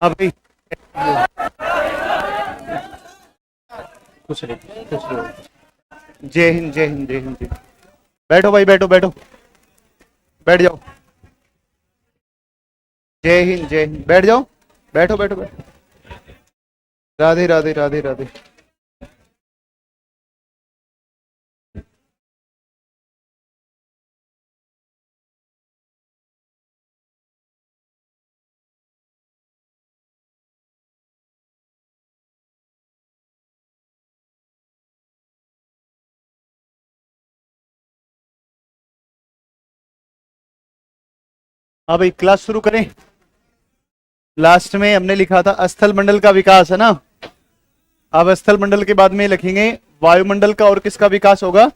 हाँ भाई, कुछ नहीं कुछ नहीं। जय हिंद जय हिंद जय हिंद जय हिंद। बैठो भाई, बैठो बैठो, बैठ जाओ। जय हिंद जय हिंद, बैठ जाओ, बैठो बैठो बैठो। राधे राधे राधे राधे। हाँ भाई, क्लास शुरू करें। लास्ट में हमने लिखा था स्थल मंडल का विकास, है ना। अब स्थल मंडल के बाद में लिखेंगे वायुमंडल का, और किसका विकास होगा।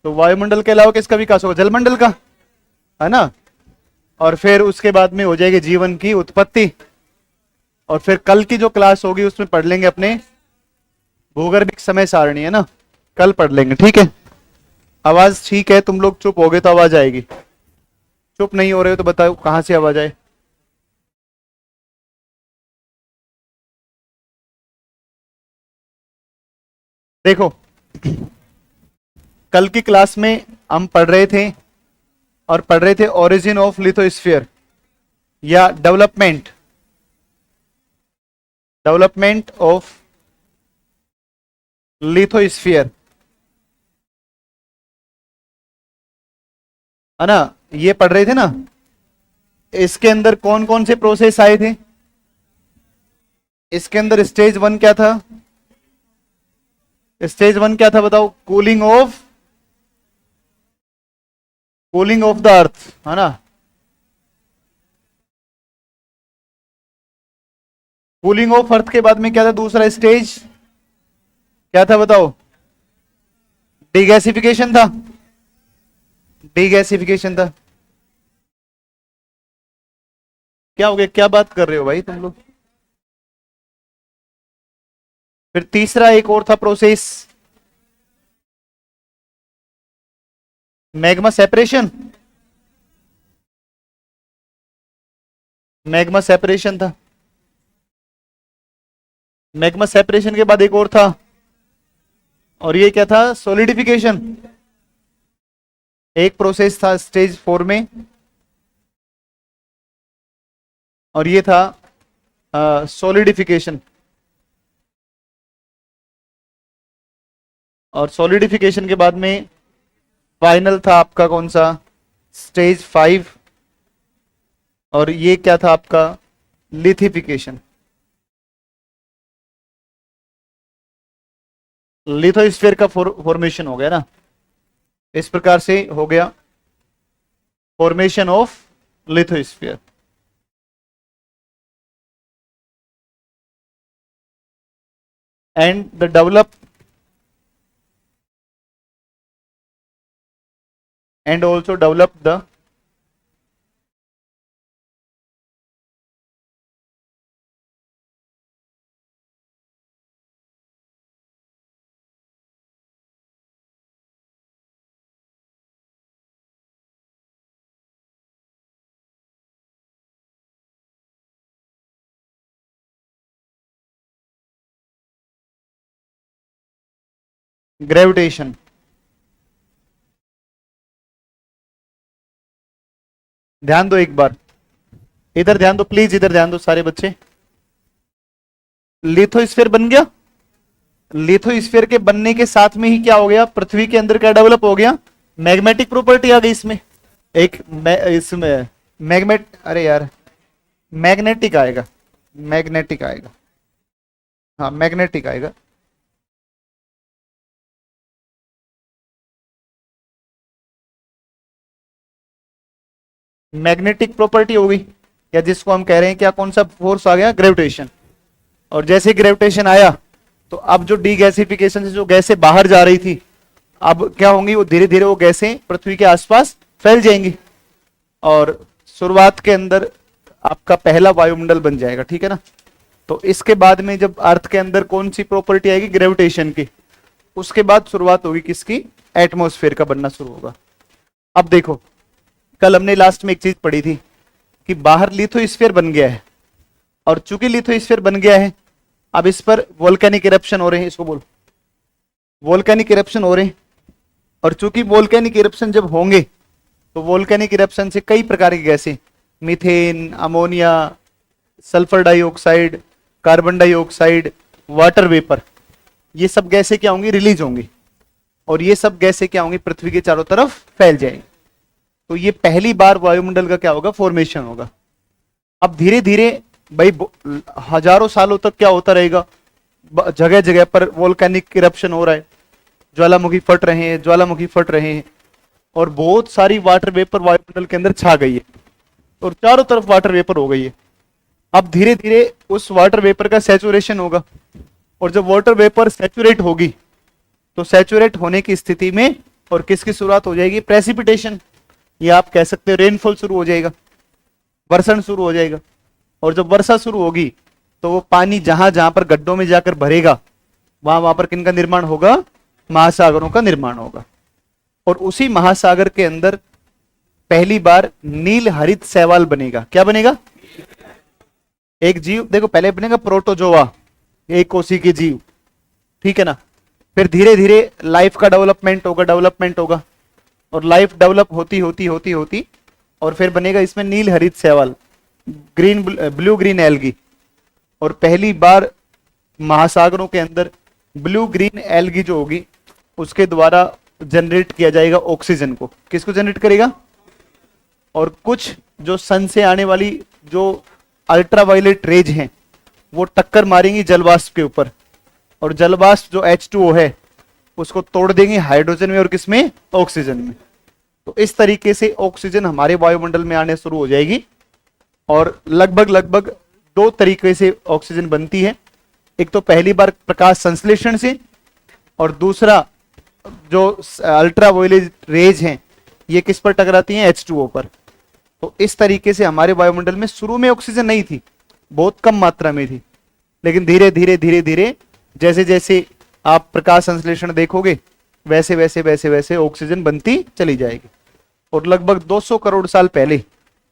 तो वायुमंडल के अलावा किसका विकास होगा, जलमंडल का, है ना। और फिर उसके बाद में हो जाएगी जीवन की उत्पत्ति। और फिर कल की जो क्लास होगी उसमें पढ़ लेंगे अपने भूगर्भिक समय सारणी, है ना। कल पढ़ लेंगे, ठीक है। आवाज ठीक है, तुम लोग चुप हो गए तो आवाज आएगी। चुप नहीं हो रहे हो तो बताओ कहां से आवाज आए। देखो, कल की क्लास में हम पढ़ रहे थे, और पढ़ रहे थे ओरिजिन ऑफ लिथोस्फीयर या डेवलपमेंट, डेवलपमेंट ऑफ लिथोस्फीयर, है ना। ये पढ़ रहे थे ना। इसके अंदर कौन कौन से प्रोसेस आए थे। इसके अंदर स्टेज वन क्या था, स्टेज वन क्या था बताओ, कूलिंग ऑफ द अर्थ, है ना। कूलिंग ऑफ अर्थ के बाद में क्या था दूसरा स्टेज, क्या था बताओ, डिगैसिफिकेशन था, डिगैसिफिकेशन था। क्या हो गया, क्या बात कर रहे हो भाई तुम लोग। फिर तीसरा एक और था process, magma separation, magma separation था। मैग्मा सेपरेशन के बाद एक और था, और ये क्या था, सॉलिडिफिकेशन। एक प्रोसेस था स्टेज फोर में, और ये था सॉलिडिफिकेशन। और सॉलिडिफिकेशन के बाद में फाइनल था आपका कौन सा, स्टेज फाइव। और ये क्या था आपका, लिथिफिकेशन। लिथोस्फीयर का फॉर्मेशन हो गया ना। इस प्रकार से हो गया formation of lithosphere. And the develop and also develop the gravitation. ध्यान दो एक बार, इधर ध्यान दो प्लीज, इधर ध्यान दो सारे बच्चे। लिथोस्फीयर बन गया। लिथोस्फीयर के बनने के साथ में ही क्या हो गया, पृथ्वी के अंदर क्या डेवलप हो गया, मैग्नेटिक प्रॉपर्टी आ गई इसमें। इसमें अरे यार, मैग्नेटिक आएगा, मैग्नेटिक आएगा, हाँ मैग्नेटिक आएगा। मैग्नेटिक प्रॉपर्टी होगी, या जिसको हम कह रहे हैं क्या, कौन सा फोर्स आ गया, ग्रेविटेशन। और जैसे ग्रेविटेशन आया तो अब जो डीगैसिफिकेशन से जो गैसें बाहर जा रही थी, अब क्या होंगी, वो धीरे धीरे वो गैसें पृथ्वी के आसपास फैल जाएंगी, और शुरुआत के अंदर आपका पहला वायुमंडल बन जाएगा, ठीक है ना। तो इसके बाद में जब अर्थ के अंदर कौन सी प्रॉपर्टी आएगी, ग्रेविटेशन की, उसके बाद शुरुआत होगी किसकी, एटमॉस्फेयर का बनना शुरू होगा। अब देखो, कल हमने लास्ट में एक चीज पढ़ी थी कि बाहर लिथोस्फीयर बन गया है, और चूंकि लिथोस्फीयर बन गया है, अब इस पर वोल्केनिक इरप्शन हो रहे हैं, इसको बोलो वोल्केनिक इरप्शन हो रहे हैं। और चूंकि वोल्केनिक इरप्शन जब होंगे तो वोल्केनिक इरप्शन से कई प्रकार की गैसें, methane, ammonia, sulphur dioxide, carbon dioxide, water vapour, ये सब गैसें क्या होंगी, रिलीज होंगी। और ये सब गैसें क्या होंगी, पृथ्वी के चारों तरफ फैल जाएंगी। तो ये पहली बार वायुमंडल का क्या होगा, फॉर्मेशन होगा। अब धीरे धीरे भाई हजारों सालों तक क्या होता रहेगा, जगह जगह पर वोल्केनिक इरप्शन हो रहा है, ज्वालामुखी फट रहे हैं, ज्वालामुखी फट रहे हैं, और बहुत सारी वाटर वेपर वायुमंडल के अंदर छा गई है और चारों तरफ वाटर वेपर हो गई है। अब धीरे धीरे उस वाटर वेपर का सैचुरेशन होगा, और जब वाटर वेपर सैचुरेट होगी तो सैचुरेट होने की स्थिति में और किसकी शुरुआत हो जाएगी, प्रेसिपिटेशन, या आप कह सकते हो रेनफॉल शुरू हो जाएगा, वर्षण शुरू हो जाएगा। और जब वर्षा शुरू होगी तो वो पानी जहां जहां पर गड्ढों में जाकर भरेगा, वहां वहां पर किनका निर्माण होगा, महासागरों का निर्माण होगा। और उसी महासागर के अंदर पहली बार नील हरित शैवाल बनेगा। क्या बनेगा, एक जीव, देखो पहले बनेगा प्रोटोजोआ, एक कोशी के जीव, ठीक है ना। फिर धीरे धीरे लाइफ का डेवलपमेंट होगा, और लाइफ डेवलप होती होती होती होती और फिर बनेगा इसमें नील हरित शैवाल, ब्लू ग्रीन एल्गी। और पहली बार महासागरों के अंदर ब्लू ग्रीन एल्गी जो होगी उसके द्वारा जनरेट किया जाएगा ऑक्सीजन को। किसको जनरेट करेगा, और कुछ जो सन से आने वाली जो अल्ट्रावायलेट रेज हैं वो टक्कर मारेंगी जलवाष्प के ऊपर, और जलवाष्प जो H2O है उसको तोड़ देंगे हाइड्रोजन में और किसमें, ऑक्सीजन में। तो इस तरीके से ऑक्सीजन हमारे वायुमंडल में आने शुरू हो जाएगी। और लगभग लगभग दो तरीके से ऑक्सीजन बनती है, एक तो पहली बार प्रकाश संश्लेषण से, और दूसरा जो अल्ट्रावायलेट रेज हैं ये किस पर टकराती हैं, H2O पर। तो इस तरीके से हमारे वायुमंडल में शुरू में ऑक्सीजन नहीं थी, बहुत कम मात्रा में थी, लेकिन धीरे धीरे धीरे धीरे जैसे जैसे आप प्रकाश संश्लेषण देखोगे वैसे वैसे वैसे वैसे ऑक्सीजन बनती चली जाएगी, और लगभग 200 करोड़ साल पहले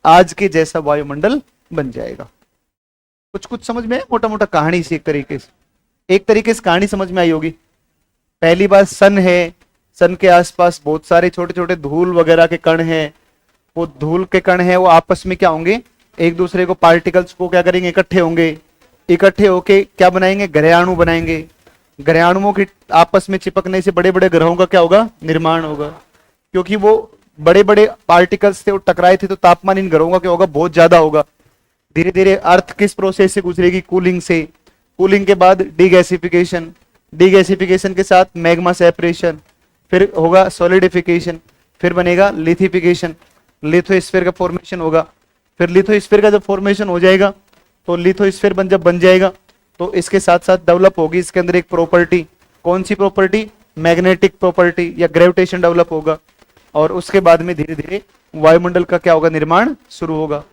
आज के जैसा वायुमंडल बन जाएगा। कुछ कुछ समझ में है, मोटा मोटा कहानी से एक तरीके से कहानी समझ में आई होगी। पहली बार सन है, सन के आसपास बहुत सारे छोटे छोटे धूल वगैरह के कण हैं, वो धूल के कण हैं वो आपस में क्या होंगे, एक दूसरे को पार्टिकल्स को क्या करेंगे, इकट्ठे होके क्या बनाएंगे, ग्रहाणु बनाएंगे। ग्रहाणुओं के आपस में चिपकने से बड़े बड़े ग्रहों का क्या होगा, निर्माण होगा। क्योंकि वो बड़े बड़े पार्टिकल्स थे वो टकराए थे तो तापमान इन ग्रहों का क्या होगा, बहुत ज्यादा होगा। धीरे धीरे अर्थ किस प्रोसेस से गुजरेगी, कूलिंग से, कूलिंग के बाद डीगैसिफिकेशन, डीगैसिफिकेशन के साथ मैग्मा सेपरेशन, फिर होगा सॉलिडिफिकेशन, फिर बनेगा लिथिफिकेशन, लिथोस्फीयर का फॉर्मेशन होगा। फिर लिथोस्फीयर का जब फॉर्मेशन हो जाएगा तो लिथोस्फीयर जब बन जाएगा तो इसके साथ साथ डेवलप होगी इसके अंदर एक प्रॉपर्टी, कौन सी प्रॉपर्टी, मैग्नेटिक प्रॉपर्टी या ग्रेविटेशन डेवलप होगा। और उसके बाद में धीरे धीरे वायुमंडल का क्या होगा, निर्माण शुरू होगा।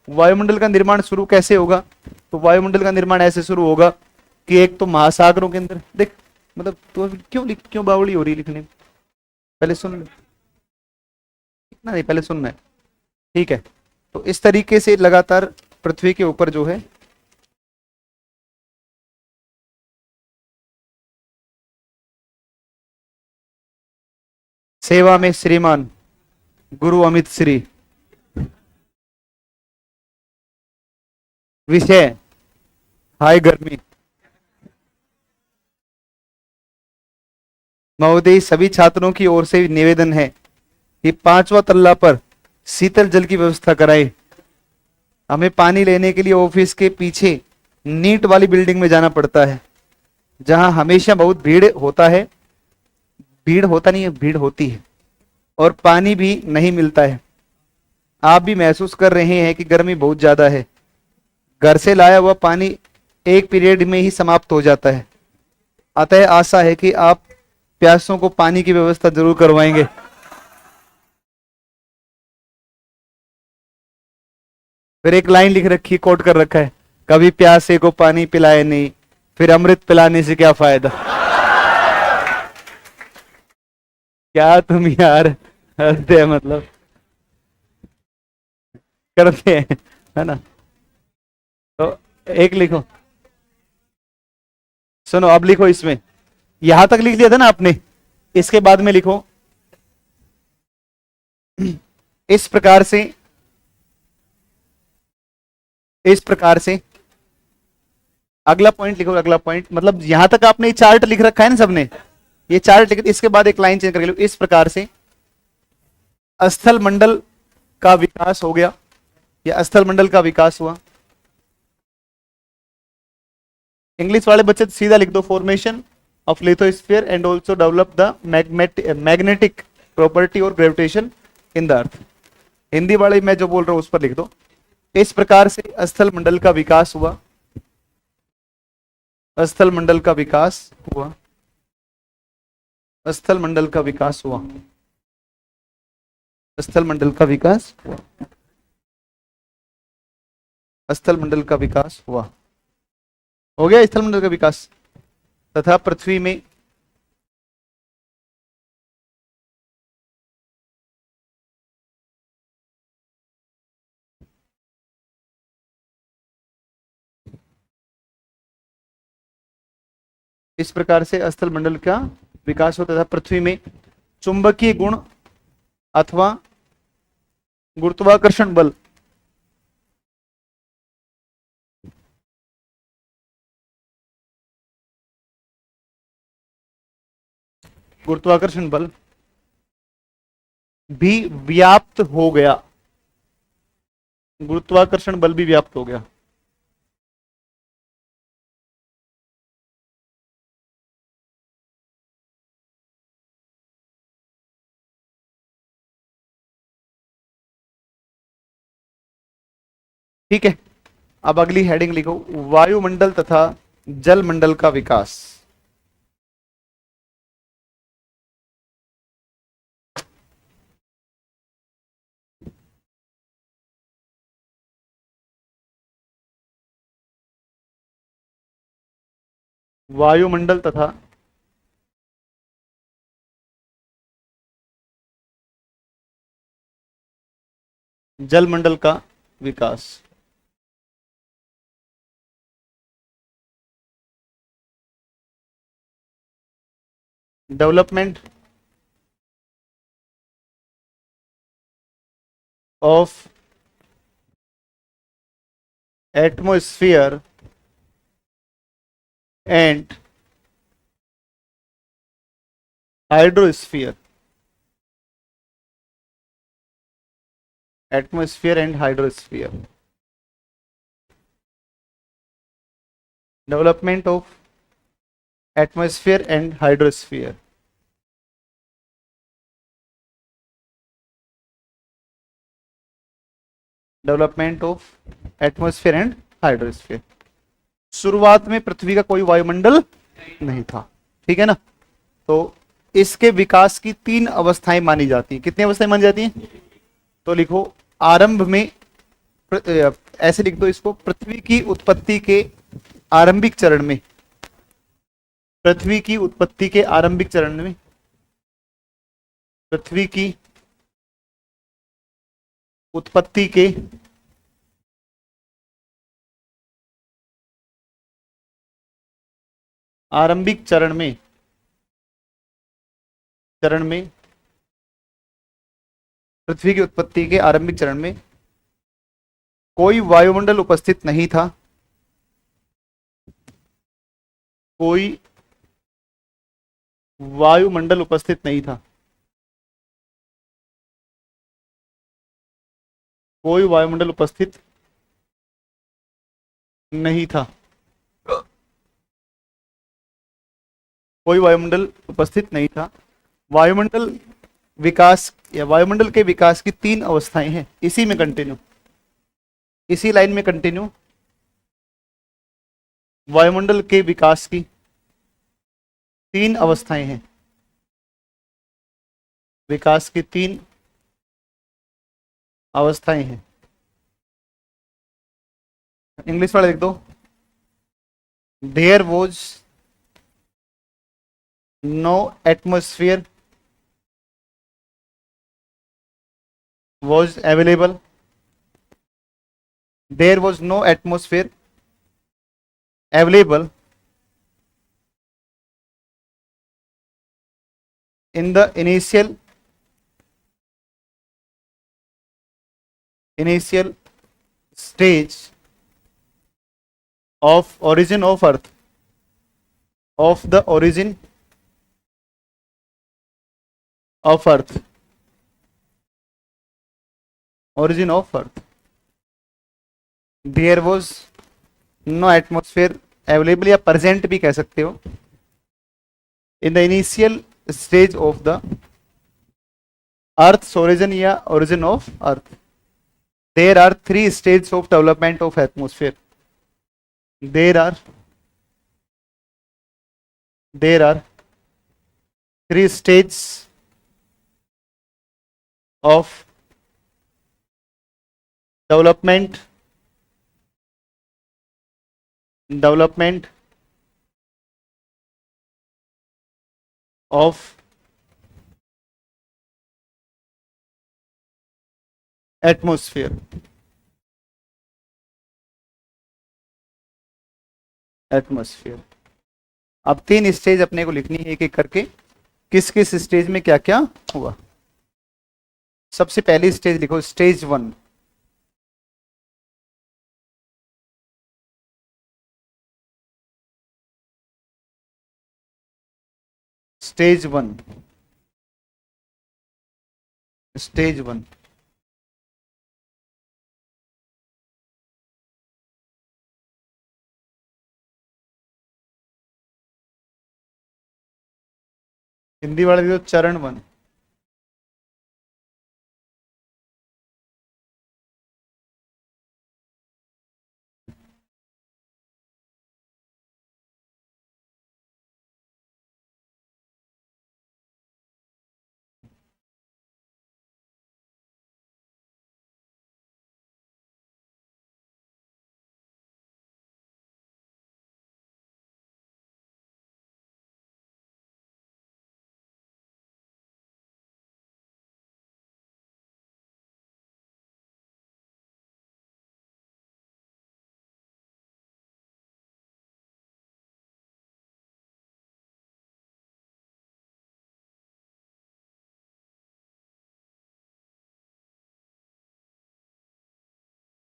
वायुमंडल का निर्माण शुरू कैसे होगा, तो वायुमंडल का निर्माण ऐसे शुरू होगा कि एक तो महासागरों के अंदर, देख मतलब तो क्यों बावड़ी हो रही लिखने में, पहले सुन ले, इतना नहीं पहले सुनना है, ठीक है। तो इस तरीके से लगातार पृथ्वी के ऊपर जो है सेवा में श्रीमान गुरु अमित श्री, विषय हाय गर्मी। महोदय सभी छात्रों की ओर से निवेदन है कि 5वां तल्ला पर शीतल जल की व्यवस्था कराएं। हमें पानी लेने के लिए ऑफिस के पीछे नीट वाली बिल्डिंग में जाना पड़ता है, जहां हमेशा बहुत भीड़ होता है, भीड़ होता नहीं है, भीड़ होती है, और पानी भी नहीं मिलता है। आप भी महसूस कर रहे हैं कि गर्मी बहुत ज्यादा है। घर से लाया हुआ पानी एक पीरियड में ही समाप्त हो जाता है। अतः आशा है कि आप प्यासों को पानी की व्यवस्था जरूर करवाएंगे। फिर एक लाइन लिख रखी, कोट कर रखा है, कभी प्यासे को पानी पिलाए नहीं, फिर अमृत पिलाने से क्या फायदा। क्या तुम यार हंसते हैं, मतलब करते हैं, है ना। तो एक लिखो, सुनो अब लिखो, इसमें यहां तक लिख लिया था ना आपने, इसके बाद में लिखो इस प्रकार से, इस प्रकार से। अगला पॉइंट लिखो, अगला पॉइंट, मतलब यहां तक आपने चार्ट लिख रखा है ना सबने, ये चार्ट लिख, इसके बाद एक लाइन चेंज करके लो, इस प्रकार से स्थल मंडल का विकास हो गया, या स्थल मंडल का विकास हुआ। इंग्लिश वाले बच्चे तो सीधा लिख दो, formation of lithosphere and also develop the magnetic property और gravitation in the earth. Hindi वाले मैं जो बोल रहा हूं उस पर लिख दो, इस प्रकार से स्थल मंडल का विकास हुआ, स्थल मंडल का विकास हुआ, स्थल मंडल का विकास हुआ, स्थल मंडल का विकास हुआ, स्थल मंडल का विकास हुआ, हो गया स्थल मंडल का विकास, तथा पृथ्वी में इस प्रकार से स्थल मंडल का विकास होता था, पृथ्वी में चुंबकीय गुण अथवा गुरुत्वाकर्षण बल, गुरुत्वाकर्षण बल भी व्याप्त हो गया, गुरुत्वाकर्षण बल भी व्याप्त हो गया। ठीक है, अब अगली हेडिंग लिखो, वायुमंडल तथा जलमंडल का विकास। वायुमंडल तथा जलमंडल का विकास। Development of atmosphere and hydrosphere, atmosphere and hydrosphere, development of atmosphere and hydrosphere, development of atmosphere and hydrosphere. शुरुआत में पृथ्वी का कोई वायुमंडल नहीं था, ठीक है ना, तो इसके विकास की तीन अवस्थाएं मानी जाती हैं। कितनी अवस्थाएं मानी जाती हैं? तो लिखो, आरंभ में, ऐसे लिख दो इसको, पृथ्वी की उत्पत्ति के आरंभिक चरण में, पृथ्वी की उत्पत्ति के आरंभिक चरण में, पृथ्वी की उत्पत्ति के आरंभिक चरण में, पृथ्वी की उत्पत्ति के आरंभिक चरण में कोई वायुमंडल उपस्थित नहीं था, कोई वायुमंडल उपस्थित नहीं था, कोई वायुमंडल उपस्थित नहीं था, कोई वायुमंडल उपस्थित नहीं था। वायुमंडल विकास या वायुमंडल के विकास की तीन अवस्थाएं हैं, इसी में कंटिन्यू, इसी लाइन में कंटिन्यू, वायुमंडल के विकास की तीन अवस्थाएं हैं, विकास की तीन अवस्थाएं हैं। इंग्लिश वाले लिख दो, there was no atmosphere was available, there was no atmosphere available in the initial stage of origin of earth, of the origin of earth, origin of earth, there was no atmosphere available, या present भी कह सकते हो, in the initial stage of the earth's origin या origin of earth. There are three stages of development of atmosphere. There are three stages of development of atmosphere. अब तीन stage अपने को लिखनी है एक एक करके, किस किस स्टेज में क्या क्या हुआ. सबसे पहली स्टेज लिखो, स्टेज 1. स्टेज 1. हिंदी वाले भी तो चरण 1.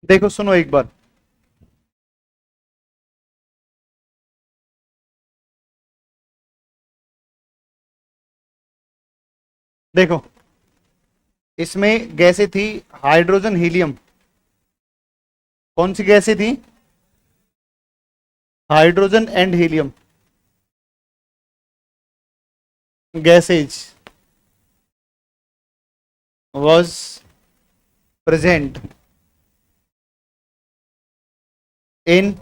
देखो सुनो एक बार, देखो इसमें गैसें थी हाइड्रोजन हीलियम. कौन सी गैसें थी? Hydrogen and helium gases was present in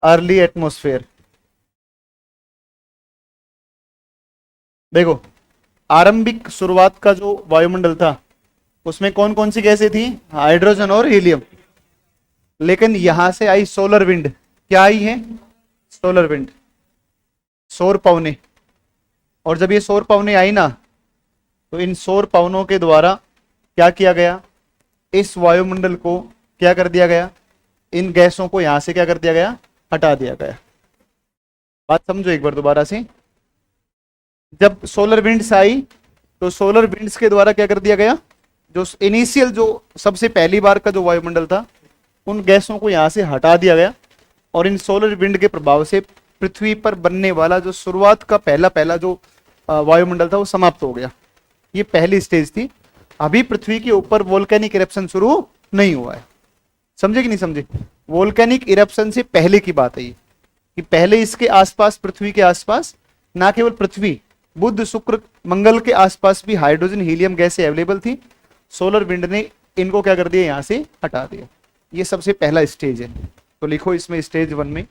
early atmosphere. देखो आरंभिक शुरुआत का जो वायुमंडल था उसमें कौन कौन सी गैसें थी? हाइड्रोजन और हीलियम. लेकिन यहां से आई सोलर विंड. क्या आई है? सोलर विंड, सौर पवने. और जब ये सौर पवने आई ना, तो इन सौर पवनों के द्वारा क्या किया गया? इस वायुमंडल को क्या कर दिया गया? इन गैसों को यहां से क्या कर दिया गया? हटा दिया गया. बात समझो एक बार दोबारा से. जब सोलर विंड्स आई तो सोलर विंड्स के द्वारा क्या कर दिया गया? जो इनिशियल, जो सबसे पहली बार का जो वायुमंडल था, उन गैसों को यहां से हटा दिया गया. और इन सोलर विंड के प्रभाव से पृथ्वी पर बनने वाला जो शुरुआत का पहला जो वायुमंडल था वो समाप्त हो गया. ये पहली स्टेज थी. अभी पृथ्वी के ऊपर वोल्केनिक इरप्शन शुरू नहीं हुआ है. समझे कि नहीं समझे? वोल्केनिक इरप्शन से पहले की बात है ये, कि पहले इसके आसपास, पृथ्वी के आसपास, ना केवल पृथ्वी, बुध, शुक्र, मंगल के आसपास भी हाइड्रोजन हीलियम गैसें अवेलेबल थी. सोलर विंड ने इनको क्या कर दिया? यहां से हटा दिया. ये सबसे पहला स्टेज है. तो लिखो इसमें स्टेज 1 में,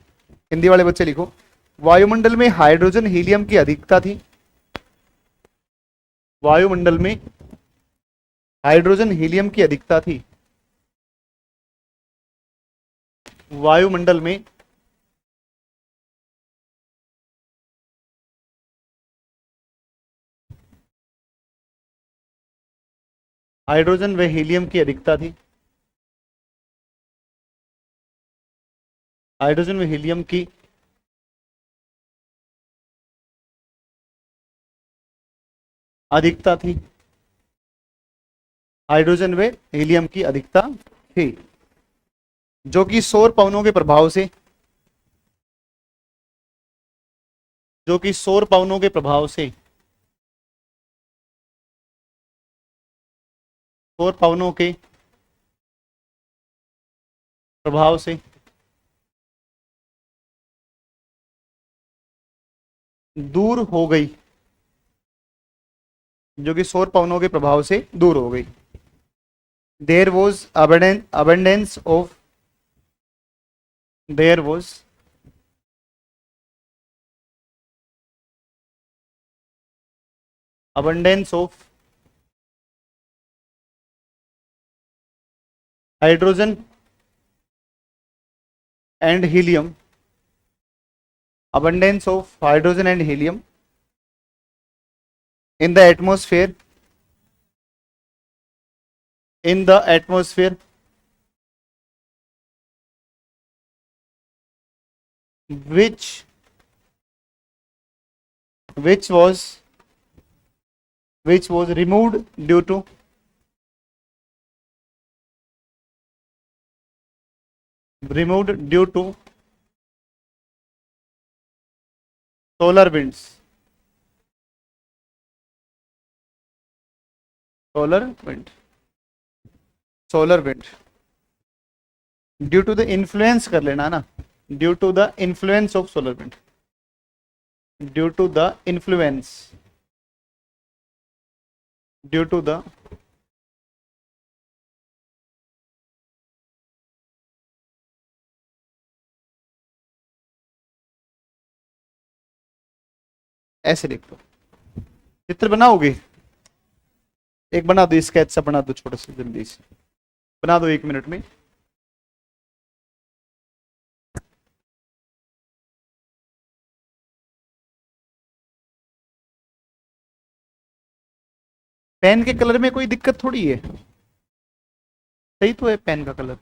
हिंदी वाले बच्चे लिखो, वायुमंडल में हाइड्रोजन हीलियम की अधिकता थी. वायुमंडल में हाइड्रोजन हीलियम की अधिकता थी. वायुमंडल में हाइड्रोजन व हीलियम की अधिकता थी. हाइड्रोजन में हीलियम की अधिकता थी, हाइड्रोजन में हीलियम की अधिकता थी, जो कि सौर पवनों के प्रभाव से, जो कि सौर पवनों के प्रभाव से, सौर पवनों के प्रभाव से दूर हो गई, जो कि सौर पवनों के प्रभाव से दूर हो गई। There was abundance of, there was abundance of hydrogen and helium, abundance of hydrogen and helium in the atmosphere, in the atmosphere, which which was which was removed due to removed due to solar winds, solar wind, solar wind, due to the influence कर लेना ना, due to the influence of solar wind, due to the influence, due to the ऐसे लिख दो। चित्र बनाओगे? एक बना दो, स्केच सा बना दो छोटा सा, जल्दी से बना दो 1 मिनट में। पेन के कलर में कोई दिक्कत थोड़ी है, सही तो है पेन का कलर।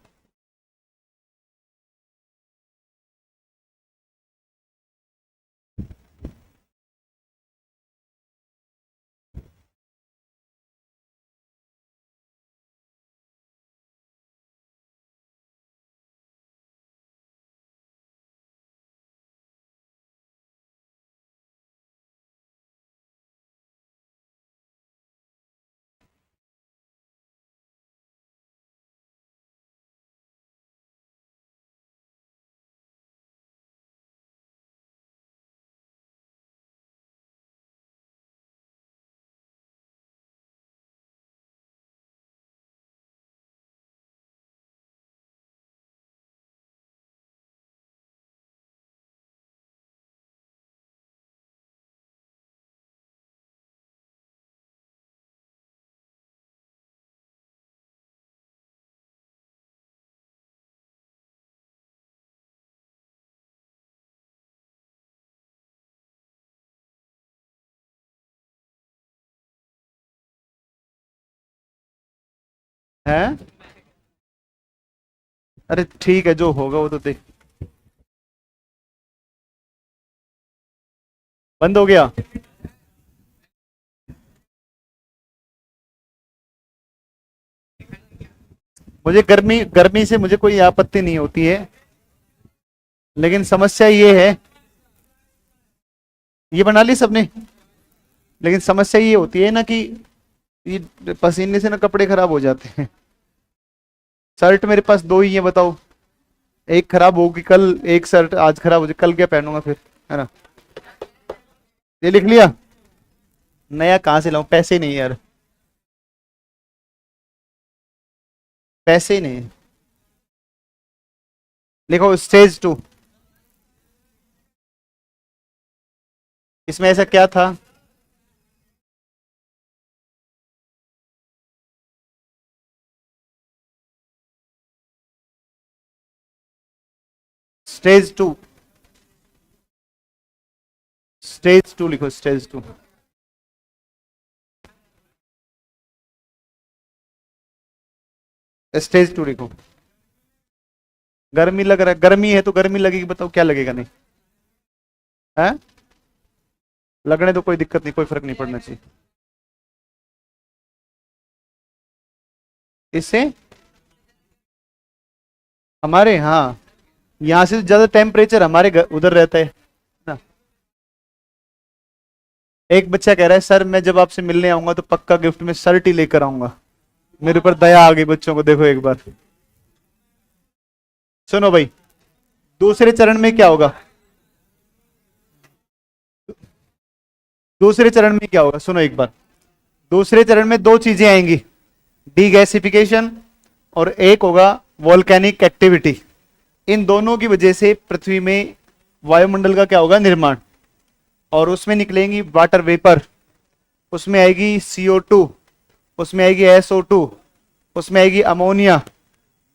है, अरे ठीक है, जो होगा वो तो देख। बंद हो गया? मुझे गर्मी गर्मी से मुझे कोई आपत्ति नहीं होती है, लेकिन समस्या ये है, ये बना ली सबने, लेकिन समस्या ये होती है ना कि ये पसीने से ना कपड़े खराब हो जाते हैं। शर्ट मेरे पास 2 ही है, बताओ, एक खराब होगी कल, एक शर्ट आज खराब हो जाए, कल क्या पहनूंगा फिर, है ना? ये लिख लिया? नया कहाँ से लाऊं, पैसे नहीं यार, पैसे ही नहीं। लिखो स्टेज 2। इसमें ऐसा क्या था? स्टेज 2, स्टेज 2 लिखो, स्टेज 2। स्टेज 2 लिखो। गर्मी लग रहा है, गर्मी है तो गर्मी लगेगी, बताओ क्या लगेगा? नहीं है, लगने तो कोई दिक्कत नहीं, कोई फर्क नहीं पड़ना चाहिए इससे। हमारे हाँ, यहाँ से ज्यादा टेम्परेचर हमारे उधर रहता है ना। एक बच्चा कह रहा है सर मैं जब आपसे मिलने आऊंगा तो पक्का गिफ्ट में शर्ट ही लेकर आऊंगा। मेरे ऊपर दया आ गई बच्चों को, देखो एक बार सुनो भाई, दूसरे चरण में क्या होगा? दूसरे चरण में क्या होगा सुनो एक बार। दूसरे चरण में दो चीजें आएंगी, डीगैसिफिकेशन और एक होगा वोल्केनिक एक्टिविटी। इन दोनों की वजह से पृथ्वी में वायुमंडल का क्या होगा? निर्माण। और उसमें निकलेंगी वाटर वेपर, उसमें आएगी CO2, उसमें आएगी SO2, उसमें आएगी अमोनिया,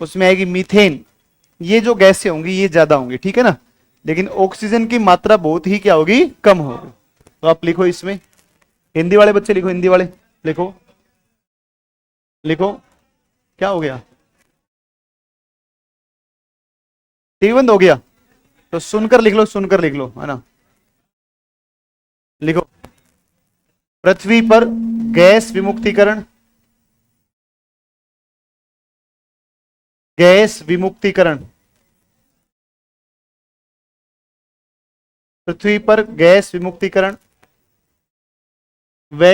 उसमें आएगी मीथेन। ये जो गैसें होंगी ये ज्यादा होंगी, ठीक है ना, लेकिन ऑक्सीजन की मात्रा बहुत ही क्या होगी? कम होगी। तो आप लिखो इसमें, हिंदी वाले बच्चे लिखो, हिंदी वाले लिखो, लिखो। क्या हो गया? टीवी बंद हो गया? तो सुनकर लिख लो, सुनकर लिख लो, है ना। लिखो, पृथ्वी पर गैस विमुक्तिकरण, गैस विमुक्तिकरण, पृथ्वी पर गैस विमुक्तिकरण व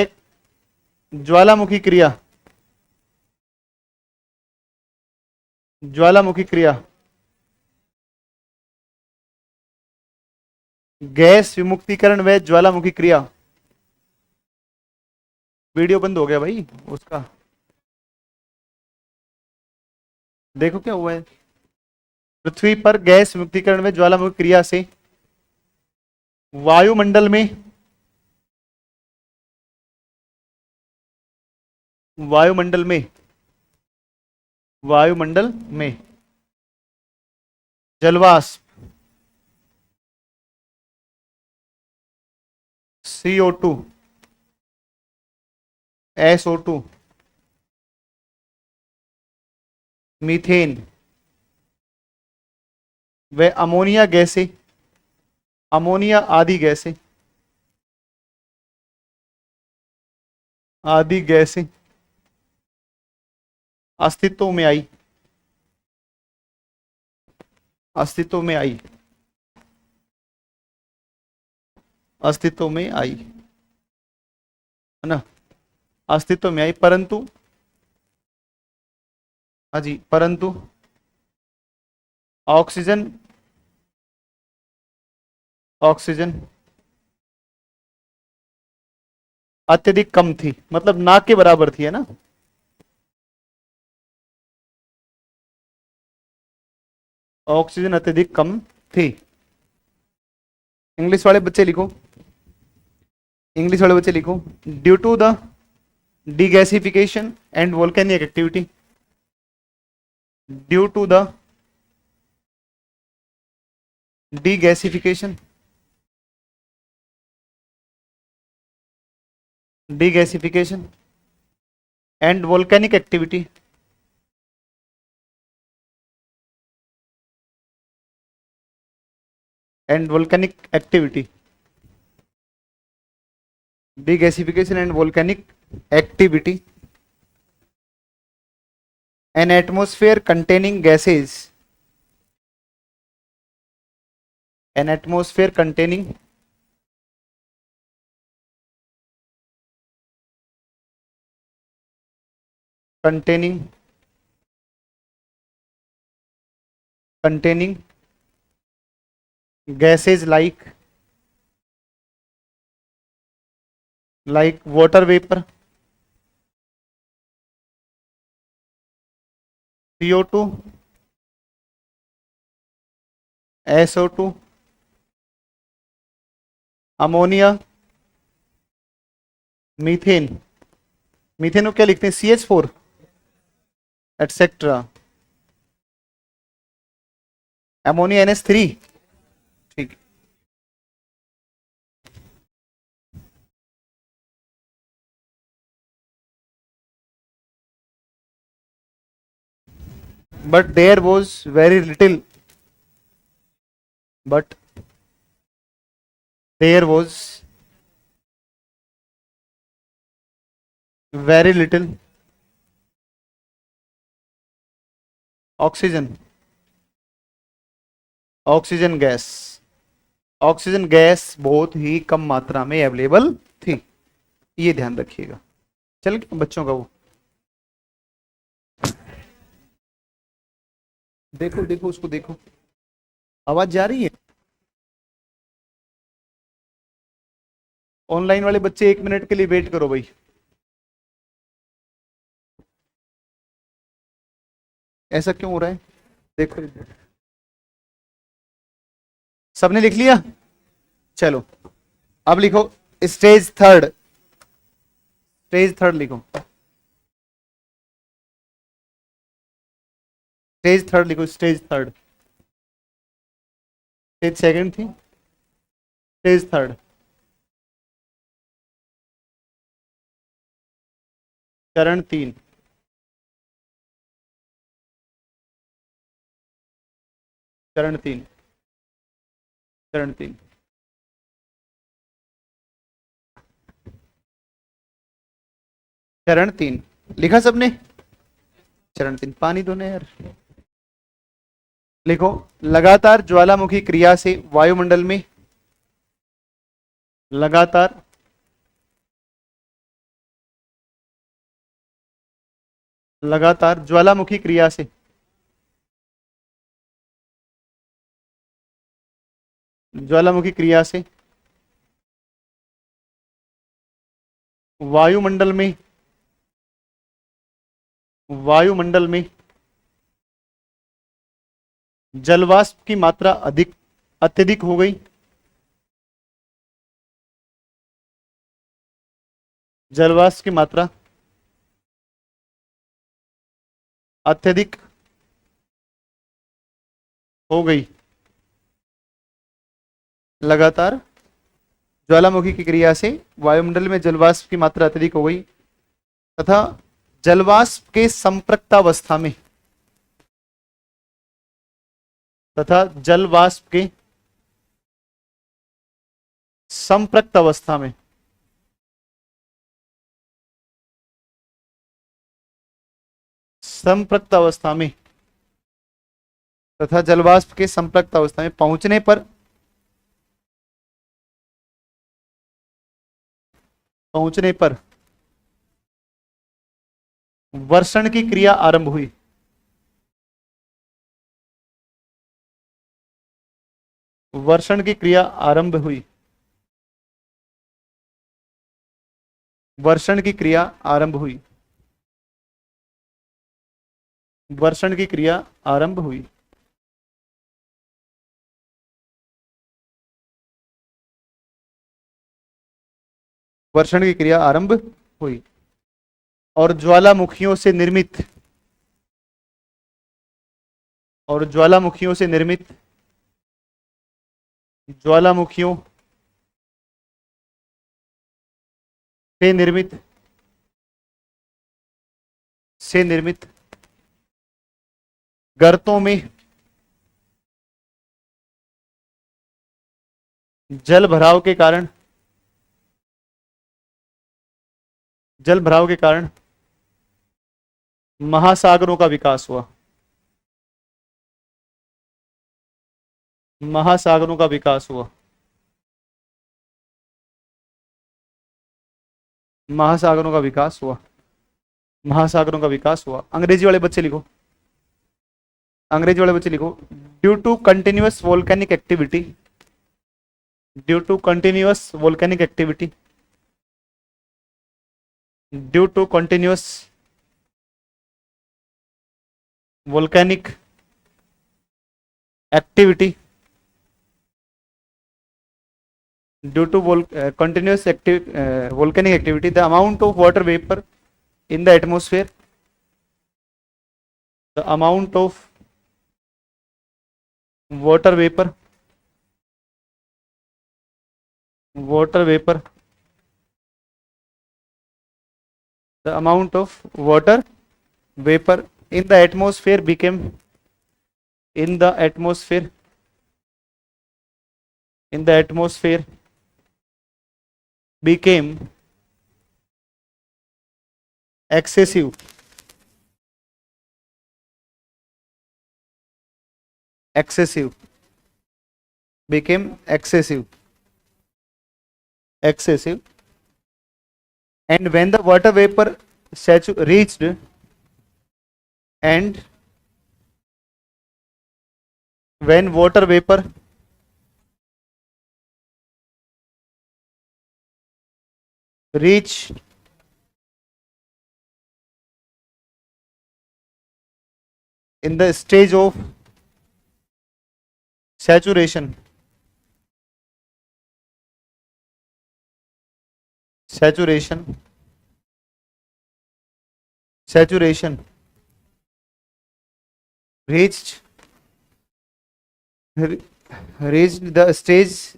ज्वालामुखी क्रिया, ज्वालामुखी क्रिया, गैस विमुक्तिकरण व ज्वालामुखी क्रिया। वीडियो बंद हो गया भाई उसका, देखो क्या हुआ है। पृथ्वी पर गैस विमुक्तिकरण व ज्वालामुखी क्रिया से वायुमंडल में, वायुमंडल में, वायुमंडल में जलवाष्प CO2, SO2, मीथेन व अमोनिया गैसें, अमोनिया आदि गैसें, आदि गैसें अस्तित्व में आई, अस्तित्व में आई, अस्तित्व में आई, है ना, अस्तित्व में आई, परंतु, हाँ जी, परंतु ऑक्सीजन, ऑक्सीजन अत्यधिक कम थी, मतलब ना के बराबर थी, है ना। ऑक्सीजन अत्यधिक कम थी। इंग्लिश वाले बच्चे लिखो, इंग्लिश वाले बच्चे लिखो, due to the degasification and volcanic activity, due to the degasification, degasification and volcanic activity, and volcanic activity, degasification and volcanic activity, an atmosphere containing gases, an atmosphere containing containing containing gases like water vapor, CO2, SO2, ammonia, methane, methane को क्या लिखते हैं? CH4 etcetera, ammonia NH3, ठीक। But there was very little but there was very little oxygen oxygen gas. Oxygen gas बहुत ही कम मात्रा में available थी, ये ध्यान रखिएगा। चल बच्चों का वो देखो देखो उसको देखो, आवाज जा रही है? ऑनलाइन वाले बच्चे 1 मिनट के लिए वेट करो भाई। ऐसा क्यों हो रहा है? देखो सबने लिख लिया? चलो अब लिखो स्टेज थर्ड। स्टेज थर्ड लिखो, स्टेज थर्ड लिखो, स्टेज थर्ड। स्टेज सेकंड थी, स्टेज थर्ड। चरण 3, चरण 3, चरण 3। चरण 3 लिखा सबने? चरण 3 पानी दो ना यार। लिखो लगातार ज्वालामुखी क्रिया से वायुमंडल में, लगातार लगातार ज्वालामुखी क्रिया से ज्वालामुखी क्रिया से वायुमंडल में, वायुमंडल में जलवाष्प की मात्रा अत्यधिक हो गई। जलवाष्प की मात्रा अत्यधिक हो गई। लगातार ज्वालामुखी की क्रिया से वायुमंडल में जलवाष्प की मात्रा अत्यधिक हो गई तथा जलवाष्प के संपृक्तावस्था में, तथा जलवाष्प के संपृक्त अवस्था में संपृक्त अवस्था में तथा जलवाष्प के संपृक्त अवस्था में पहुंचने पर वर्षण की क्रिया आरंभ हुई। वर्षण की क्रिया आरंभ हुई। वर्षण की क्रिया आरंभ हुई। वर्षण की क्रिया आरंभ हुई। वर्षण की क्रिया आरंभ हुई और ज्वालामुखियों से निर्मित, और ज्वालामुखियों से निर्मित, ज्वालामुखियों से निर्मित, से निर्मित गर्तों में जल भराव के कारण, जल भराव के कारण महासागरों का विकास हुआ। महासागरों का विकास हुआ। महासागरों का विकास हुआ। महासागरों का विकास हुआ। अंग्रेजी वाले बच्चे लिखो, अंग्रेजी वाले बच्चे लिखो, due to continuous volcanic activity, due to continuous volcanic activity, due to continuous volcanic activity, due to continuous volcanic activity, the amount of water vapor in the atmosphere, the amount of water vapor, the amount of water vapor in the atmosphere became, in the atmosphere in the atmosphere became excessive became excessive and when the water vapor reached and when water vapor reach in the stage of saturation reached the stage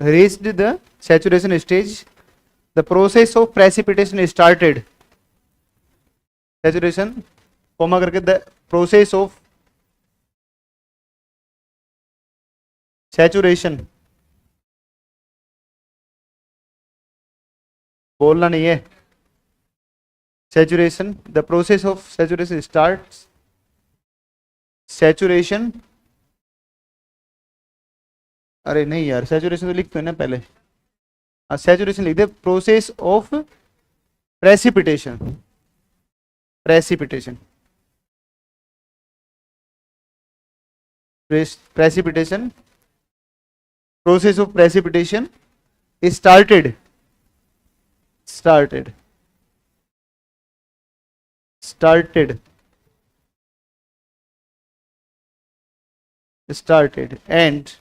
reached the saturation stage, the process of precipitation started. Saturation comma करके the process of saturation, बोलना नहीं है, saturation, the process of saturation starts. saturation, अरे नहीं यार, saturation तो लिखते हैं ना पहले, saturation लिख दे, process of precipitation precipitation process of precipitation started and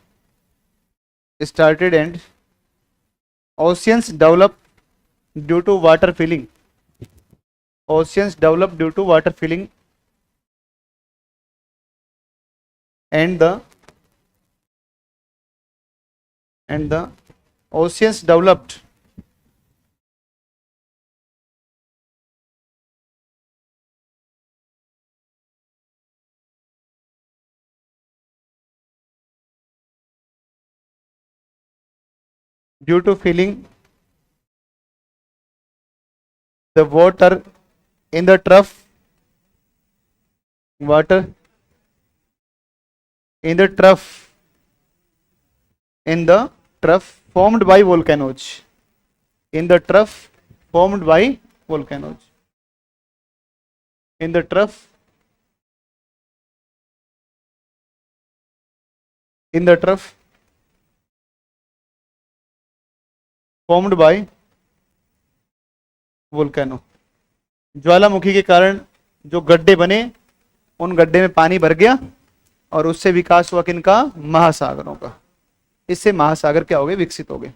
oceans developed due to water filling. And the oceans developed due to filling the water in the trough formed by volcanoes. In the trough formed by volcanoes. In the trough formed by volcano. ज्वालामुखी के कारण जो गड्ढे बने, उन गड्ढे में पानी भर गया और उससे विकास हुआ किनका? महासागरों का. इससे महासागर क्या हो गए? विकसित हो गए.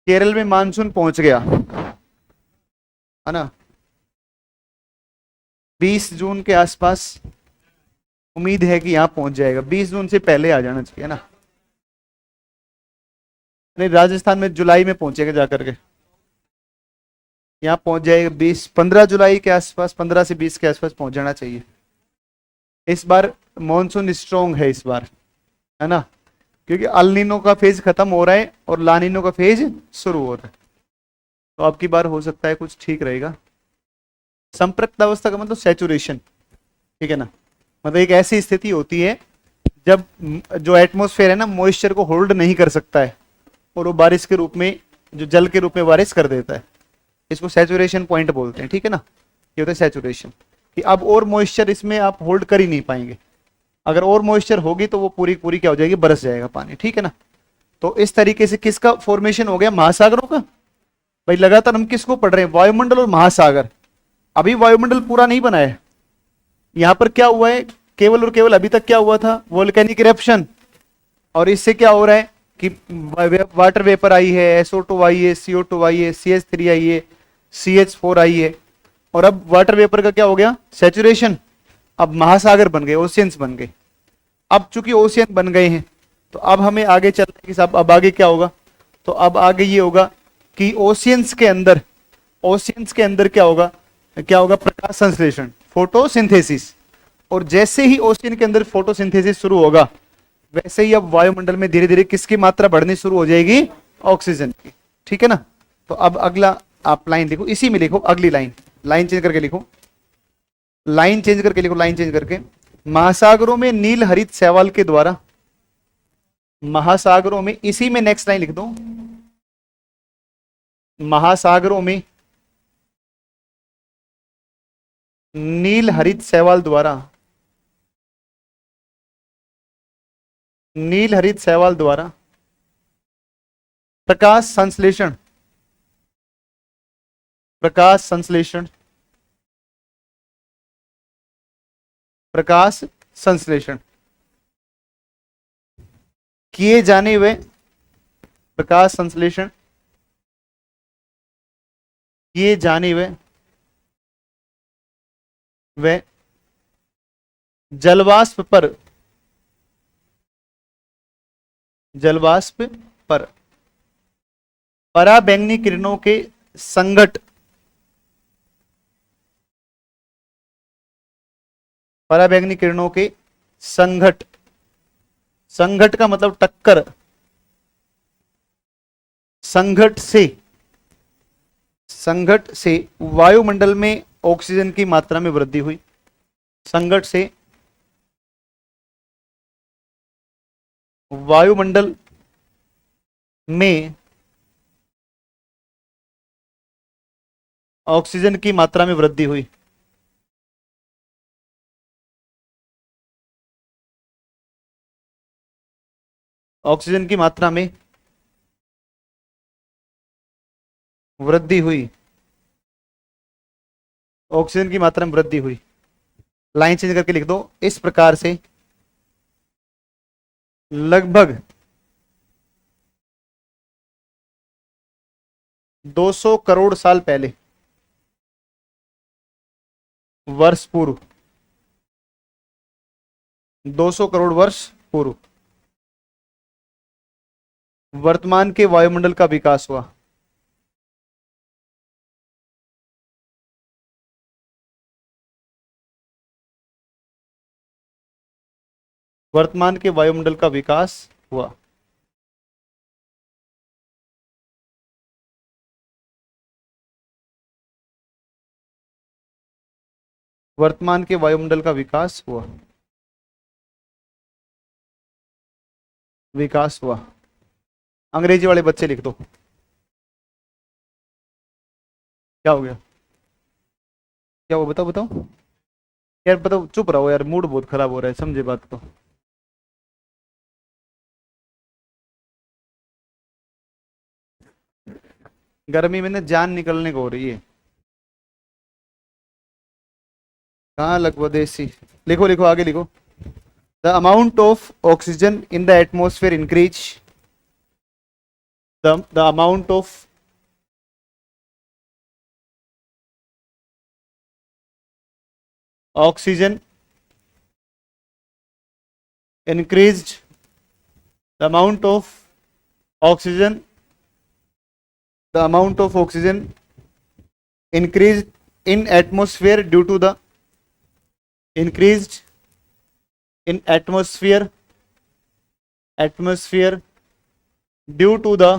केरल में मानसून पहुंच गया है ना, 20 जून के आसपास उम्मीद है कि यहां पहुंच जाएगा. 20 जून से पहले आ जाना चाहिए ना. नहीं, राजस्थान में जुलाई में पहुंचेगा जाकर के, यहाँ पहुंच जाएगा 15 जुलाई के आसपास, 15 से 20 के आसपास पहुंच जाना चाहिए. इस बार मॉनसून स्ट्रॉन्ग है इस बार, है ना, क्योंकि अल-नीनो का फेज खत्म हो रहा है और ला-नीनो का फेज शुरू हो रहा है. तो अब की बार हो सकता है कुछ ठीक रहेगा. संपृक्त अवस्था का मतलब सैचुरेशन, ठीक है ना, मतलब एक ऐसी स्थिति होती है जब जो एटमॉस्फेयर है ना मॉइस्चर को होल्ड नहीं कर सकता है और वो बारिश के रूप में, जो जल के रूप में बारिश कर देता है. इसको सैचुरेशन पॉइंट बोलते हैं, ठीक है ना. ये होता है सैचुरेशन, कि अब और मॉइस्चर इसमें आप होल्ड कर ही नहीं पाएंगे. अगर और मॉइस्चर होगी तो वो पूरी क्या हो जाएगी? बरस जाएगा पानी, ठीक है ना. तो इस तरीके से किसका फॉर्मेशन हो गया? महासागरों का. भाई लगातार हम किसको पढ़ रहे हैं? वायुमंडल और महासागर. अभी वायुमंडल पूरा नहीं बना है. यहां पर क्या हुआ है? केवल और केवल अभी तक क्या हुआ था? Volcanic eruption. और इससे क्या हो रहा है कि वाटर वेपर आई है, SO2 आई है, CO2 आई है, CH3 आई है, CH4 आई है. और अब वाटर वेपर का क्या हो गया? सैचुरेशन. अब महासागर बन गए, ओशियंस बन गए. अब चूंकि ओशियन बन गए हैं तो अब हमें आगे चलना है कि साहब अब आगे क्या होगा। तो अब आगे ये होगा कि ओशियंस के अंदर क्या होगा प्रकाश संश्लेषण, फोटोसिंथेसिस। और जैसे ही ओशियन के अंदर फोटोसिंथेसिस शुरू होगा वैसे ही अब वायुमंडल में धीरे धीरे किसकी मात्रा बढ़नी शुरू हो जाएगी, ऑक्सीजन की। ठीक है ना। तो अब अगला आप लाइन लिखो, इसी में लिखो अगली लाइन, लाइन चेंज करके लिखो, लाइन चेंज करके लिखो, लाइन चेंज करके। महासागरों में नील हरित शैवाल के द्वारा, महासागरों में, इसी में नेक्स्ट लाइन लिख दो, महासागरों में नील हरित शैवाल द्वारा, नील हरित शैवाल द्वारा प्रकाश संश्लेषण, प्रकाश संश्लेषण, प्रकाश संश्लेषण किए जाने हुए, प्रकाश संश्लेषण किए जाने हुए व जलवाष्प पर, जलवाष्प पर पराबैंगनी किरणों के संघट, पराबैंगनी किरणों के संघट, संघट का मतलब टक्कर, संघट से वायुमंडल में ऑक्सीजन की मात्रा में वृद्धि हुई, संघट से वायुमंडल में ऑक्सीजन की मात्रा में वृद्धि हुई। ऑक्सीजन की मात्रा में वृद्धि हुई, ऑक्सीजन की मात्रा में वृद्धि हुई। लाइन चेंज करके लिख दो, इस प्रकार से लगभग 200 करोड़ साल पहले, वर्ष पूर्व, 200 करोड़ वर्ष पूर्व वर्तमान के वायुमंडल का विकास हुआ। वर्तमान के वायुमंडल का विकास हुआ। वर्तमान के वायुमंडल का विकास हुआ, विकास हुआ। अंग्रेजी वाले बच्चे लिख दो, क्या हो गया, क्या हुआ बताओ बताओ। यार बताओ, चुप रहो यार, मूड बहुत खराब हो रहा है, समझे बात तो। गर्मी में ना जान निकलने को हो रही है। कहाँ लगभग देसी, लिखो लिखो आगे लिखो। The amount of oxygen in the atmosphere increase, the amount of oxygen increased, the amount of oxygen, the amount of oxygen increased in atmosphere due to the increased in atmosphere due to the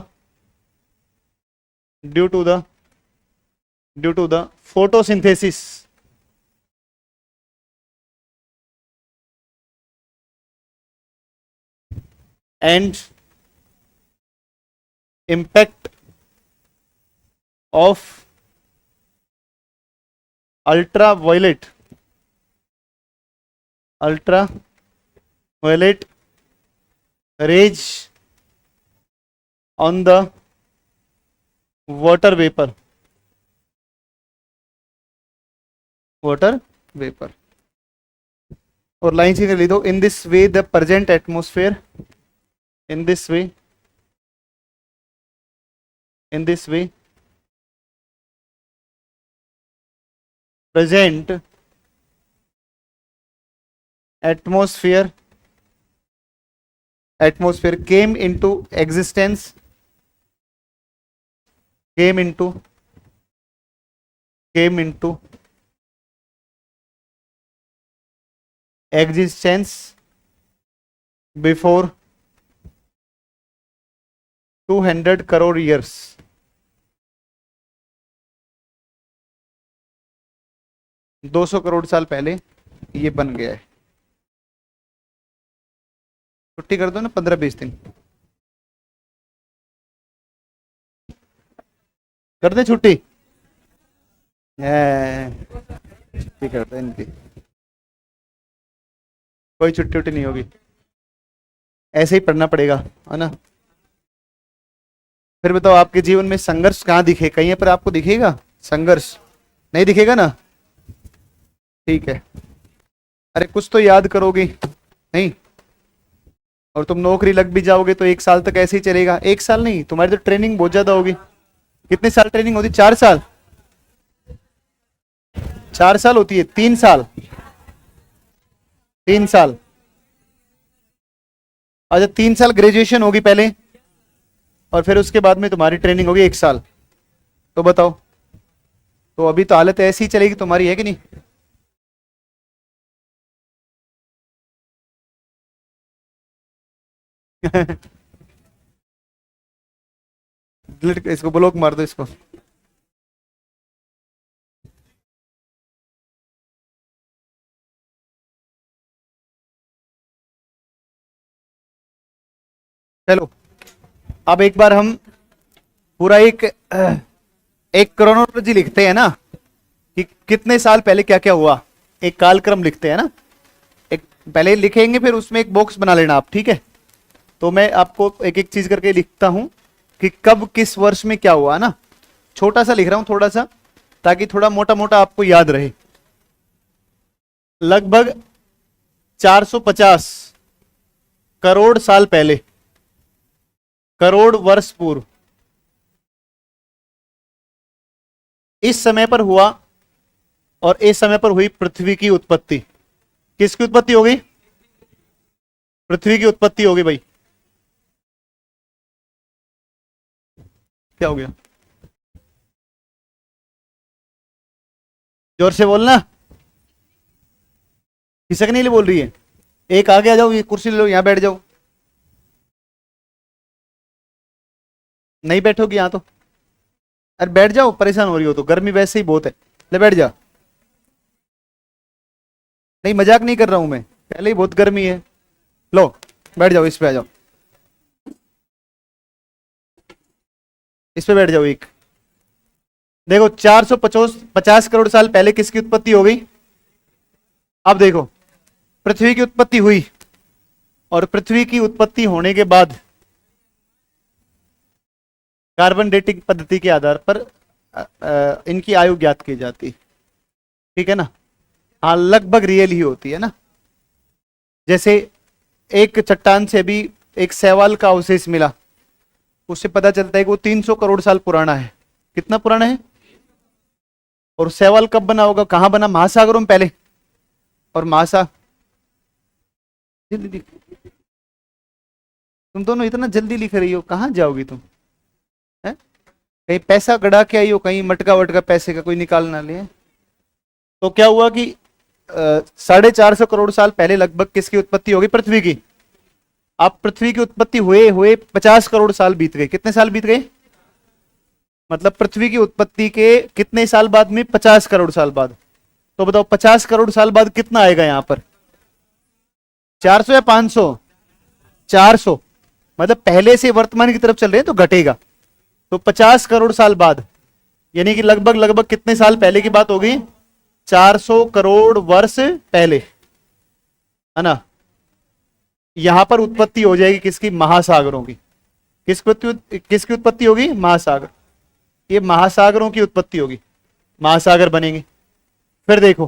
due to the due to the photosynthesis and impact of ultraviolet rays on the water vapor, और line से लिख दो, in this way the present atmosphere, in this way present atmosphere atmosphere came into existence, came into existence before 200 crore years. दो 200 करोड़ साल पहले ये बन गया है। छुट्टी कर दो ना 15-20 दिन, कर दे छुट्टी। छुट्टी कर दे इनकी, कोई छुट्टी उट्टी नहीं होगी, ऐसे ही पढ़ना पड़ेगा, है ना। फिर बताओ आपके जीवन में संघर्ष कहाँ दिखे, कहीं पर आपको दिखेगा संघर्ष? नहीं दिखेगा ना, ठीक है। अरे कुछ तो याद करोगे नहीं, और तुम नौकरी लग भी जाओगे तो 1 साल तक ऐसे ही चलेगा। 1 साल नहीं, तुम्हारी तो ट्रेनिंग बहुत ज्यादा होगी। कितने साल ट्रेनिंग होती? 4 साल, 4 साल होती है, 3 साल, 3 साल। अच्छा 3 साल ग्रेजुएशन होगी पहले, और फिर उसके बाद में तुम्हारी ट्रेनिंग होगी 1 साल। तो बताओ, तो अभी तो हालत ऐसी ही चलेगी तुम्हारी, है कि नहीं? इसको ब्लॉक मार दो इसको। चलो अब एक बार हम पूरा एक क्रोनोलॉजी लिखते हैं ना, कि कितने साल पहले क्या क्या हुआ। एक कालक्रम लिखते हैं ना, एक पहले लिखेंगे, फिर उसमें एक बॉक्स बना लेना आप, ठीक है। तो मैं आपको एक एक चीज करके लिखता हूं कि कब किस वर्ष में क्या हुआ ना। छोटा सा लिख रहा हूं थोड़ा सा, ताकि थोड़ा मोटा मोटा आपको याद रहे। लगभग 450 करोड़ साल पहले, करोड़ वर्ष पूर्व, इस समय पर हुआ, और इस समय पर हुई पृथ्वी की उत्पत्ति। किसकी उत्पत्ति हो गई? पृथ्वी की उत्पत्ति हो गई भाई। क्या हो गया? जोर से बोलना, खिसकने के लिए बोल रही है। एक आगे आ जाओ, ये कुर्सी ले लो, यहां बैठ जाओ। नहीं बैठोगी यहां तो? अरे बैठ जाओ, परेशान हो रही हो तो, गर्मी वैसे ही बहुत है। ले बैठ जा। नहीं मजाक नहीं कर रहा हूं मैं, पहले ही बहुत गर्मी है। लो बैठ जाओ, इस पे आ जाओ, इस पे बैठ जाओ। एक देखो, 450 करोड़ साल पहले किसकी उत्पत्ति हो गई? अब देखो, पृथ्वी की उत्पत्ति हुई, और पृथ्वी की उत्पत्ति होने के बाद कार्बन डेटिंग पद्धति के आधार पर इनकी आयु ज्ञात की जाती, ठीक है ना। हाँ लगभग रियल ही होती है ना। जैसे एक चट्टान से भी एक शैवाल का अवशेष मिला, उससे पता चलता है कि वो 300 करोड़ साल पुराना है। कितना पुराना है? और शैवाल कब बना होगा, कहां बना? महासागरों में पहले। और तुम दोनों इतना जल्दी लिख रही हो, कहां जाओगी तुम? है कहीं पैसा गड़ा के आई हो, कहीं मटका वटका पैसे का कोई निकाल ना ले। तो क्या हुआ कि 450 करोड़ साल पहले लगभग किसकी उत्पत्ति होगी? पृथ्वी की। अब पृथ्वी की उत्पत्ति हुए हुए 50 करोड़ साल बीत गए। कितने साल बीत गए? मतलब पृथ्वी की उत्पत्ति के कितने साल बाद में? 50 करोड़ साल बाद। तो बताओ 50 करोड़ साल बाद कितना आएगा यहां पर? 400 या 500? 400। मतलब पहले से वर्तमान की तरफ चल रहे हैं तो घटेगा। तो 50 करोड़ साल बाद, यानी कि लगभग लगभग कितने साल पहले की बात होगी? 400 करोड़ वर्ष पहले, है ना। यहां पर उत्पत्ति हो जाएगी किसकी? महासागरों की। किसकी उत्पत्ति होगी? महासागर। ये महासागरों की उत्पत्ति होगी, महासागर बनेंगे। फिर देखो,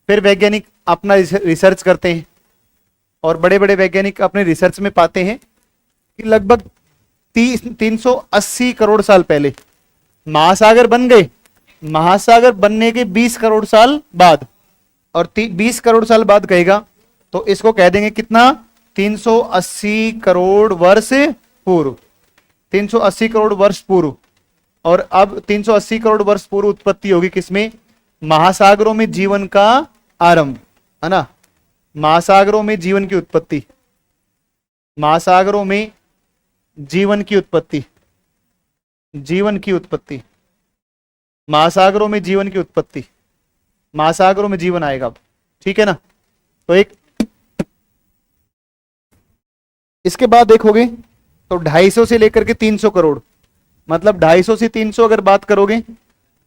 फिर वैज्ञानिक अपना रिसर्च करते हैं, और बड़े बड़े वैज्ञानिक अपने रिसर्च में पाते हैं कि लगभग 380 करोड़ साल पहले महासागर बन गए। महासागर बनने के 20 करोड़ साल बाद, और 20 करोड़ साल बाद कहेगा तो इसको कह देंगे कितना? 380 करोड़ वर्ष पूर्व, 380 करोड़ वर्ष पूर्व। और अब 380 करोड़ वर्ष पूर्व उत्पत्ति होगी किसमें? महासागरों में जीवन का आरंभ, है ना। महासागरों में जीवन की उत्पत्ति, महासागरों में जीवन की उत्पत्ति, जीवन की उत्पत्ति, महासागरों में जीवन की उत्पत्ति, महासागरों में जीवन आएगा अब, ठीक है ना। तो एक इसके बाद देखोगे तो 250 से लेकर के 300 करोड़, मतलब 250 से 300 अगर बात करोगे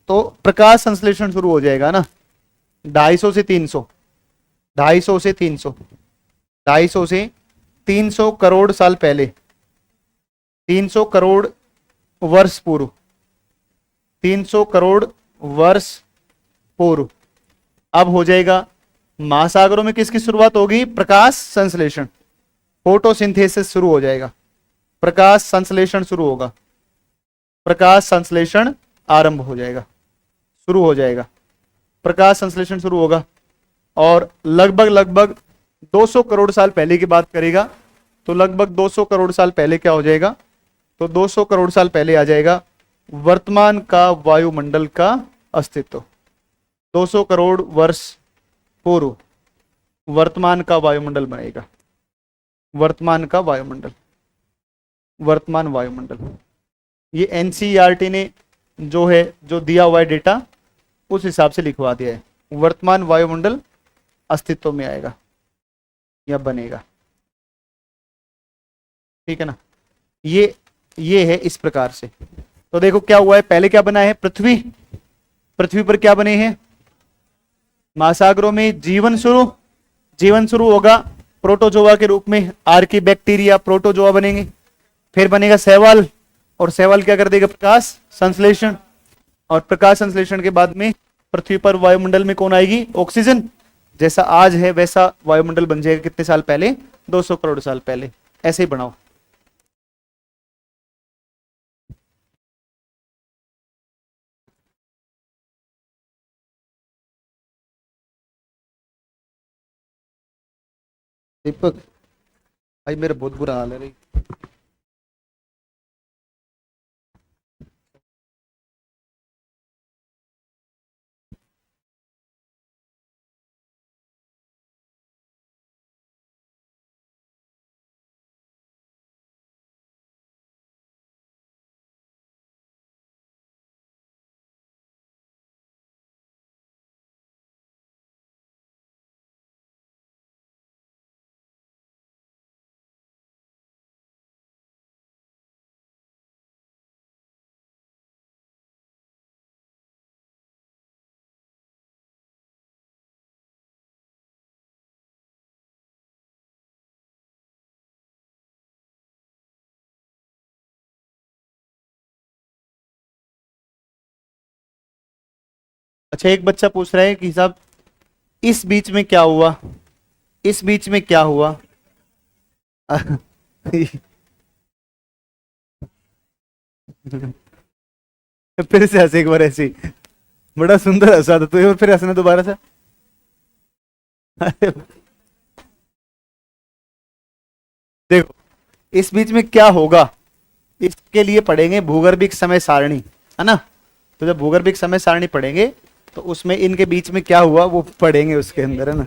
तो प्रकाश संश्लेषण शुरू हो जाएगा ना। 250 से 300, 250 से 300, 250 से 300 करोड़ साल पहले, 300 करोड़ वर्ष पूर्व, 300 करोड़ वर्ष पूर्व अब हो जाएगा। महासागरों में किसकी शुरुआत होगी? प्रकाश संश्लेषण, फोटोसिंथेसिस शुरू हो जाएगा, प्रकाश संश्लेषण शुरू होगा, प्रकाश संश्लेषण आरंभ हो जाएगा, शुरू हो जाएगा, प्रकाश संश्लेषण शुरू होगा। और लगभग 200 करोड़ साल पहले की बात करेगा तो लगभग 200 करोड़ साल पहले क्या हो जाएगा? तो 200 करोड़ साल पहले आ जाएगा वर्तमान का वायुमंडल का अस्तित्व। 200 करोड़ वर्ष पूर्व वर्तमान का वायुमंडल बनेगा, वर्तमान का वायुमंडल, वर्तमान वायुमंडल। ये एनसीईआरटी ने जो है, जो दिया हुआ है डेटा, उस हिसाब से लिखवा दिया है। वर्तमान वायुमंडल अस्तित्व में आएगा या बनेगा, ठीक है ना। ये है इस प्रकार से। तो देखो क्या हुआ है, पहले क्या बना है? पृथ्वी, पृथ्वी पर क्या बने हैं? महासागरों में जीवन शुरू होगा प्रोटोजोआ के रूप में, आर्की बैक्टीरिया प्रोटोजोआ बनेंगे। फिर बनेगा शैवाल, और शैवाल क्या कर देगा? प्रकाश संश्लेषण। और प्रकाश संश्लेषण के बाद में पृथ्वी पर वायुमंडल में कौन आएगी? ऑक्सीजन। जैसा आज है वैसा वायुमंडल बन जाएगा कितने साल पहले? 200 करोड़ साल पहले। ऐसे ही बनाओ। दीपक भाई मेरा बहुत बुरा हाल है भाई। अच्छा, एक बच्चा पूछ रहा है कि साहब इस बीच में क्या हुआ? इस बीच में क्या हुआ? फिर से हंस एक बार ऐसे ही। बड़ा सुंदर हंसा था तो, एक बार फिर हंसना दोबारा से। देखो इस बीच में क्या होगा, इसके लिए पढ़ेंगे भूगर्भिक समय सारणी, है ना। तो जब भूगर्भिक समय सारणी पढ़ेंगे तो उसमें इनके बीच में क्या हुआ वो पढ़ेंगे उसके अंदर, है ना।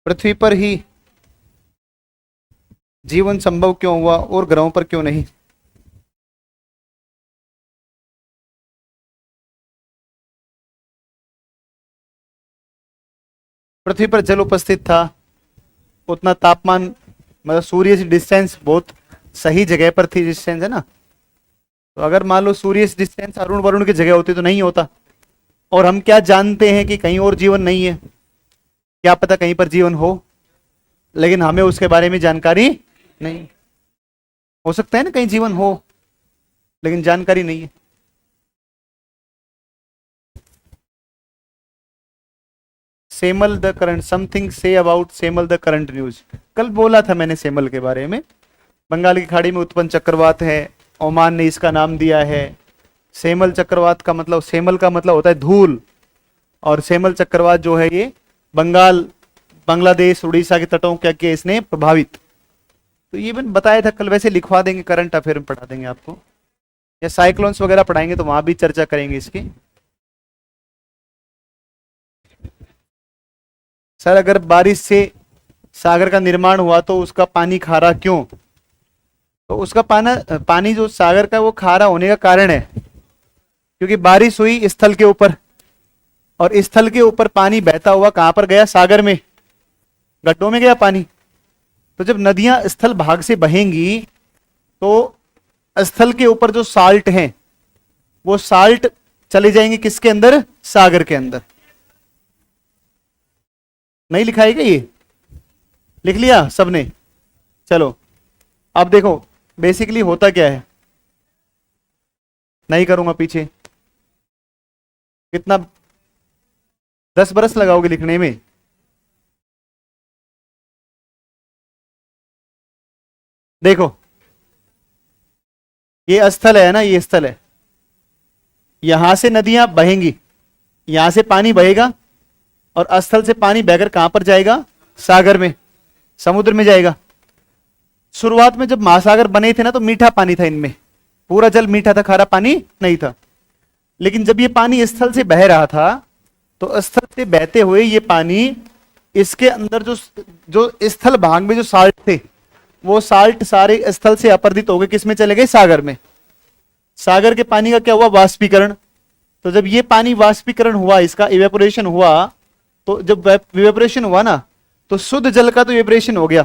पृथ्वी पर ही जीवन संभव क्यों हुआ और ग्रहों पर क्यों नहीं? पृथ्वी पर जल उपस्थित था, उतना तापमान, मतलब सूर्य से डिस्टेंस बहुत सही जगह पर थी, डिस्टेंस है ना। तो अगर मान लो सूर्य से डिस्टेंस अरुण वरुण की जगह होती तो नहीं होता। और हम क्या जानते हैं कि कहीं और जीवन नहीं है, क्या पता कहीं पर जीवन हो, लेकिन हमें उसके बारे में जानकारी नहीं। हो सकता है ना कहीं जीवन हो, लेकिन जानकारी नहीं है। सेमल the current, something say about सेमल द करंट न्यूज। कल बोला था मैंने सेमल के बारे में। बंगाल की खाड़ी में उत्पन्न चक्रवात है, ओमान ने इसका नाम दिया है। सेमल चक्रवात का मतलब, सेमल का मतलब होता है धूल, और सेमल चक्रवात जो है ये बंगाल, बांग्लादेश, उड़ीसा के तटों क्या किया इसने प्रभावित। तो ये मैंने बताया था कल, वैसे लिखवा देंगे, करंट अफेयर में पढ़ा देंगे आपको, या साइक्लोन्स वगैरह पढ़ाएंगे तो वहां भी चर्चा करेंगे इसकी। सर अगर बारिश से सागर का निर्माण हुआ तो उसका पानी खारा क्यों? तो उसका पानी जो सागर का वो खारा होने का कारण है क्योंकि बारिश हुई स्थल के ऊपर, और स्थल के ऊपर पानी बहता हुआ कहां पर गया? सागर में, गड्ढों में गया पानी। तो जब नदियां स्थल भाग से बहेंगी तो स्थल के ऊपर जो साल्ट हैं वो साल्ट चले जाएंगे किसके अंदर? सागर के अंदर। नहीं लिखा है क्या ये? लिख लिया सबने? चलो अब देखो बेसिकली होता क्या है, नहीं करूंगा पीछे, कितना 10 बरस लगाओगे लिखने में? देखो ये स्थल है ना, ये स्थल है, यहां से नदियां बहेंगी, यहां से पानी बहेगा और स्थल से पानी बहकर कहां पर जाएगा? सागर में, समुद्र में जाएगा। शुरुआत में जब महासागर बने थे ना तो मीठा पानी था इनमें, पूरा जल मीठा था, खारा पानी नहीं था। लेकिन जब ये पानी स्थल से बह रहा था तो स्थल से बहते हुए ये पानी इसके अंदर जो जो स्थल भाग में जो साल्ट थे वो साल्ट सारे स्थल से अपरदित हो गए, किसमें चले गए? सागर में। सागर के पानी का क्या हुआ? वाष्पीकरण। तो जब ये पानी वाष्पीकरण हुआ, इसका इवेपोरेशन हुआ, तो जब इवेपोरेशन हुआ ना तो शुद्ध जल का तो इवेपोरेशन हो गया,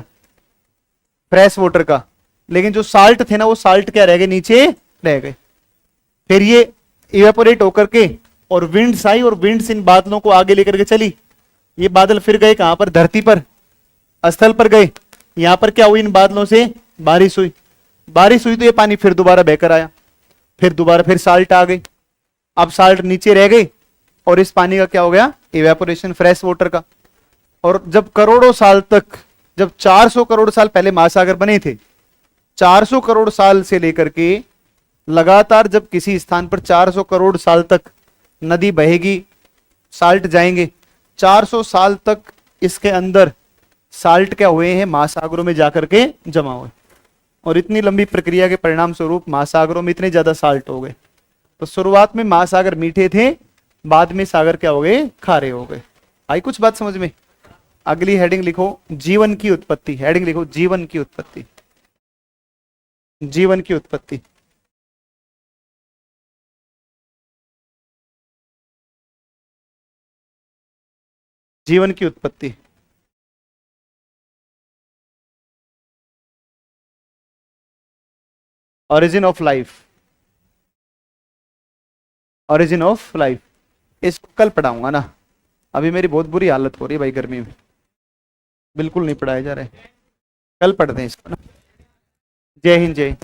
फ्रेश वाटर का, लेकिन जो साल्ट थे ना वो साल्ट क्या रह गए? नीचे रह गए। फिर ये इवेपोरेट होकर के और विंड्स आई और विंड्स इन बादलों को आगे लेकर के चली। ये बादल फिर गए कहां पर? धरती पर, स्थल पर गए। यहां पर क्या हुई? इन बादलों से बारिश हुई, बारिश हुई तो ये पानी फिर दोबारा बहकर आया, फिर दोबारा फिर साल्ट आ गई, अब साल्ट नीचे रह गई और इस पानी का क्या हो गया? इवेपोरेशन, फ्रेश वाटर का। और जब करोड़ों साल तक, जब 400 करोड़ साल पहले महासागर बने थे, 400 करोड़ साल से लेकर के लगातार जब किसी स्थान पर 400 करोड़ साल तक नदी बहेगी, साल्ट जाएंगे, 400 साल तक इसके अंदर साल्ट क्या हुए हैं? महासागरों में जाकर के जमा हुए, और इतनी लंबी प्रक्रिया के परिणाम स्वरूप महासागरों में इतने ज्यादा साल्ट हो गए। तो शुरुआत में महासागर मीठे थे, बाद में सागर क्या हो गए? खारे हो गए। आई कुछ बात समझ में? अगली हेडिंग लिखो, जीवन की उत्पत्ति। हेडिंग लिखो, जीवन की उत्पत्ति। जीवन की उत्पत्ति। जीवन की उत्पत्ति। Origin of life, origin of life. इसको कल पढ़ाऊंगा ना, अभी मेरी बहुत बुरी हालत हो रही है भाई गर्मी में, बिल्कुल नहीं पढ़ाया जा रहा है। कल पढ़ते हैं इसको ना। जय हिंद, जय।